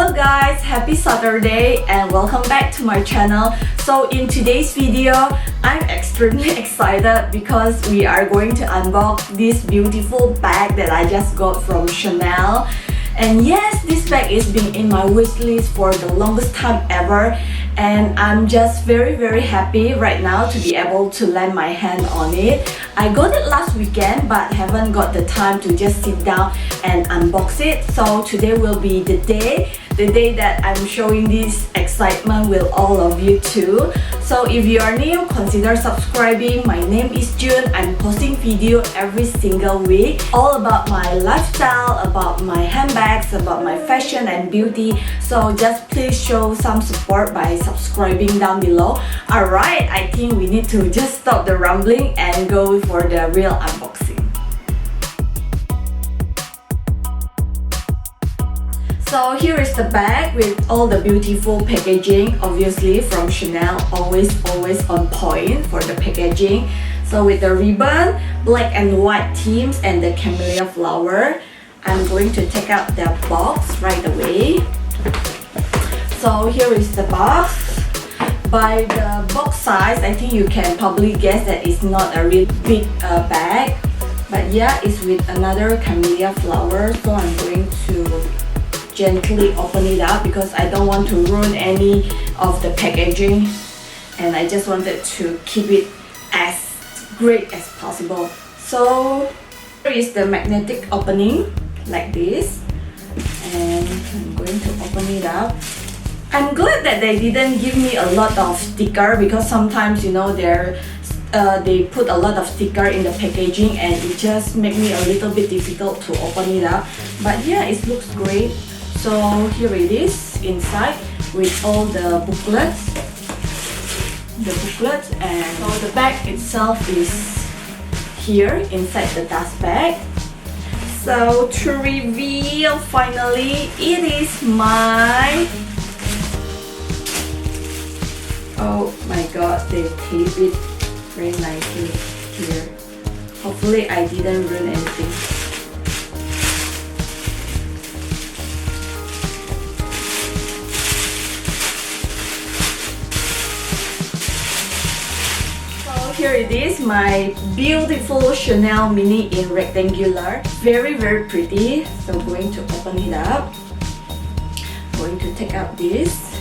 Hello guys, happy Saturday and welcome back to my channel. So in today's video, I'm extremely excited because we are going to unbox this beautiful bag that I just got from Chanel. And yes, this bag is been in my wish list for the longest time ever, and I'm just very happy right now to be able to lend my hand on it. I got it last weekend but haven't got the time to just sit down and unbox it. So today will be the day that I'm showing this excitement with all of you too. So if you are new, consider subscribing. My name is June. I'm posting video every single week all about my lifestyle, about my handbags, about my fashion and beauty. So just please show some support by subscribing down below. Alright, I think we need to just stop the rambling and go for the real unboxing. So here is the bag with all the beautiful packaging, obviously from Chanel, always on point for the packaging. So with the ribbon, black and white themes and the camellia flower. I'm going to take out the box right away. So here is the box. By the box size, I think you can probably guess that it's not a really big bag. But yeah, it's with another camellia flower. So I'm going to gently open it up because I don't want to ruin any of the packaging, and I just wanted to keep it as great as possible. So here is the magnetic opening like this, and I'm going to open it up. I'm glad that they didn't give me a lot of sticker because sometimes, you know, they put a lot of sticker in the packaging and it just makes me a little bit difficult to open it up. But yeah, it looks great. So here it is inside with all the booklets. And so the bag itself is here inside the dust bag. So to reveal, finally, it is my... Oh my god, they taped it very nicely here. Hopefully I didn't ruin anything. Here it is, my beautiful Chanel mini in rectangular. Very pretty. So I'm going to open it up. I'm going to take out this.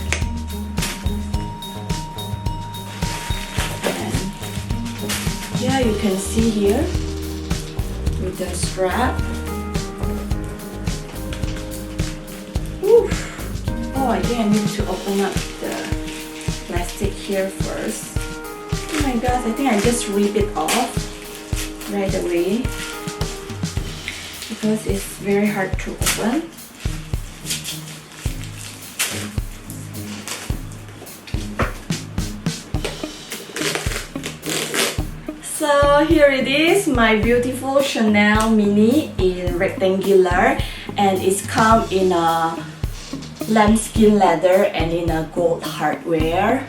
And yeah, you can see here with the strap. Oof. Oh, I think I need to open up the plastic here first. Oh my gosh, I think I just rip it off right away because it's very hard to open. So here it is, my beautiful Chanel mini in rectangular, and it's come in a lambskin leather and in a gold hardware.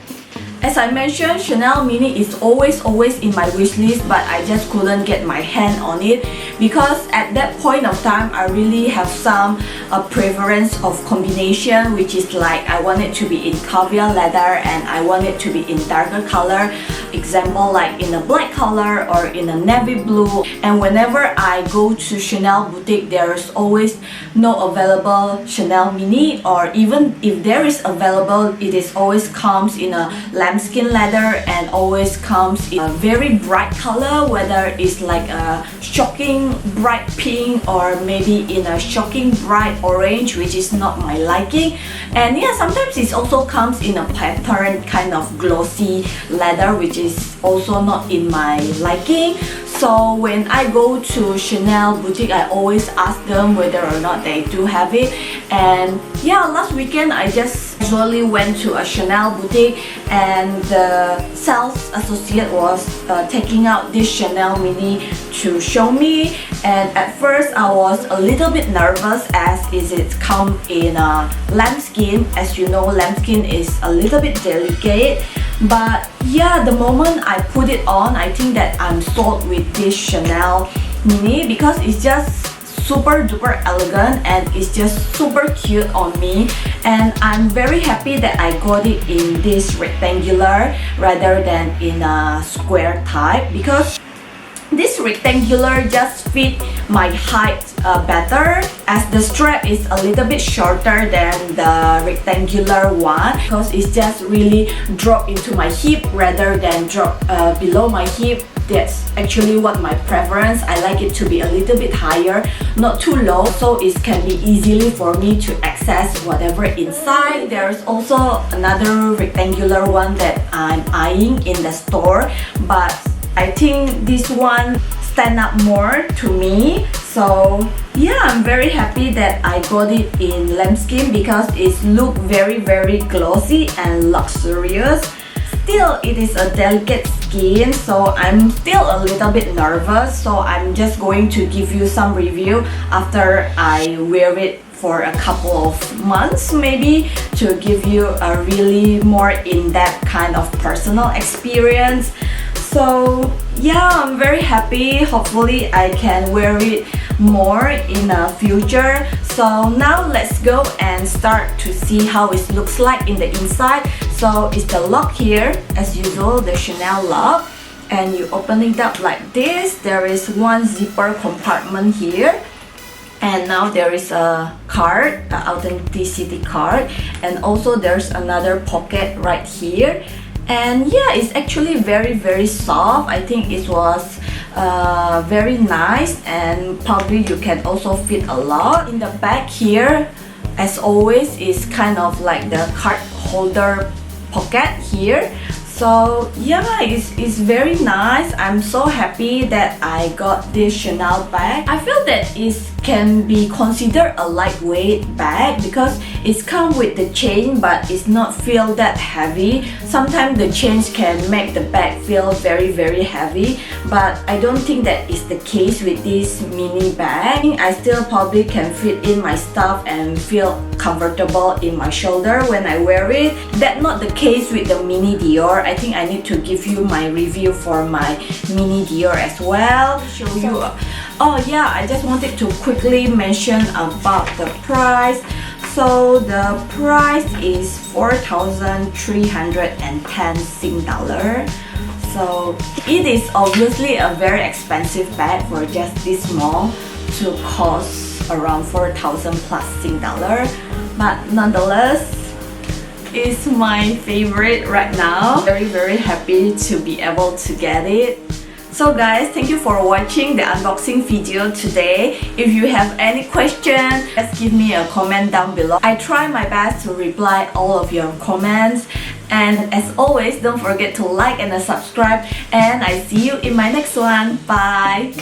As I mentioned, Chanel mini is always in my wish list, but I just couldn't get my hand on it because at that point of time I really have some preference of combination, which is like I want it to be in caviar leather and I want it to be in darker color, example like in a black color or in a navy blue. And whenever I go to Chanel boutique, there's always no available Chanel mini, or even if there is available, it is always comes in a lambskin leather and always comes in a very bright color, whether it's like a shocking bright pink or maybe in a shocking bright orange, which is not my liking. And yeah, sometimes it also comes in a pattern kind of glossy leather, which is also not in my liking. So when I go to Chanel boutique, I always ask them whether or not they do have it. And yeah, last weekend I just casually went to a Chanel boutique and the sales associate was taking out this Chanel mini to show me. And at first I was a little bit nervous as it come in lambskin. As you know, lambskin is a little bit delicate. But yeah, the moment I put it on, I think that I'm sold with this Chanel mini because it's just super duper elegant and it's just super cute on me, and I'm very happy that I got it in this rectangular rather than in a square type, because this rectangular just fit my height better, as the strap is a little bit shorter than the rectangular one, because it's just really drop into my hip rather than drop below my hip. That's actually what my preference. I like it to be a little bit higher, not too low, so it can be easily for me to access whatever inside. There's also another rectangular one that I'm eyeing in the store, but I think this one stand up more to me. So yeah, I'm very happy that I got it in lambskin because it looks very glossy and luxurious. Still, it is a delicate skin, so I'm still a little bit nervous, so I'm just going to give you some review after I wear it for a couple of months, maybe, to give you a really more in-depth kind of personal experience. So yeah, I'm very happy. Hopefully I can wear it more in the future. So now let's go and start to see how it looks like in the inside. So it's the lock here, as usual, the Chanel lock, and you open it up like this. There is one zipper compartment here, and now there is a card, an authenticity card, and also there's another pocket right here. And yeah, it's actually very soft. I think it was very nice, and probably you can also fit a lot. In the back here, as always, is kind of like the card holder pocket here. So yeah, it's very nice. I'm so happy that I got this Chanel bag. I feel that it can be considered a lightweight bag because it's come with the chain, but it's not feel that heavy. Sometimes the chains can make the bag feel very heavy, but I don't think that is the case with this mini bag. I still probably can fit in my stuff and feel comfortable in my shoulder when I wear it. That's not the case with the mini Dior. I think I need to give you my review for my mini Dior as well. Show you. Oh yeah, I just wanted to quickly mention about the price. So the price is 4,310 Sing dollar. So it is obviously a very expensive bag for just this small to cost around 4,000 plus Sing dollar. But nonetheless, it's my favorite right now. Very happy to be able to get it. So guys, thank you for watching the unboxing video today. If you have any questions, just give me a comment down below. I try my best to reply all of your comments. And as always, don't forget to like and subscribe. And I see you in my next one. Bye!